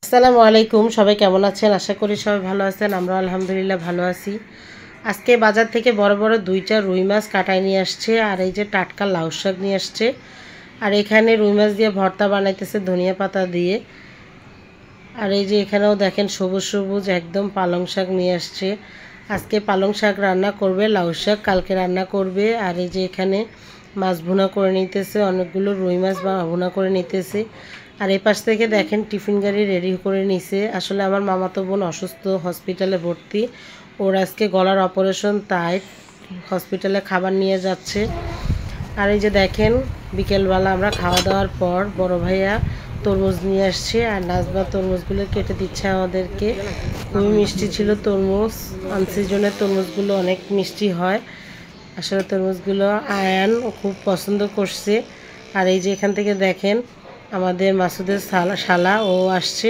আসসালামু আলাইকুম। সবাই কেমন আছেন? আশা করি সবাই ভালো আছেন। আমরা আলহামদুলিল্লাহ ভালো আছি। আজকে বাজার থেকে বড় বড় ২টা রুই মাছ কাটায় নিয়ে আসছে, আর এই যে টাটকা লাউ শাক নিয়ে আসছে। আর এখানে রুই মাছ দিয়ে ভর্তা বানাইতেছে ধনিয়া পাতা দিয়ে। আর এই যে এখানেও দেখেন সবুজ সবুজ একদম পালং শাক নিয়ে আসছে। আজকে পালং শাক রান্না করবে, লাউ শাক কালকে রান্না করবে। আর এই যে এখানে মাছ ভুনা করে নিতেছে, অনেকগুলো রুই মাছ ভুনা করে নিতেছে। আর এই পাশ থেকে দেখেন টিফিন গাড়ি রেডি করে নিছে। আসলে আমার মামাতো বোন অসুস্থ, হসপিটালে ভর্তি। ওর আজকে গলার অপারেশন, তাই হসপিটালে খাবার নিয়ে যাচ্ছে। আর এই যে দেখেন বিকেলবেলা আমরা খাওয়া দাওয়ার পর বড় ভাইয়া তরমুজ নিয়ে আসছে, আর নাজবা তরমুজগুলো কেটে দিচ্ছে আমাদেরকে। খুবই মিষ্টি ছিল তরমুজ, আনসিজনের তরমুজগুলো অনেক মিষ্টি হয়। আসলে তরমুজগুলো আয়ান ও খুব পছন্দ করছে। আর এই যে এখান থেকে দেখেন আমাদের মাসুদের শালা ও আসছে।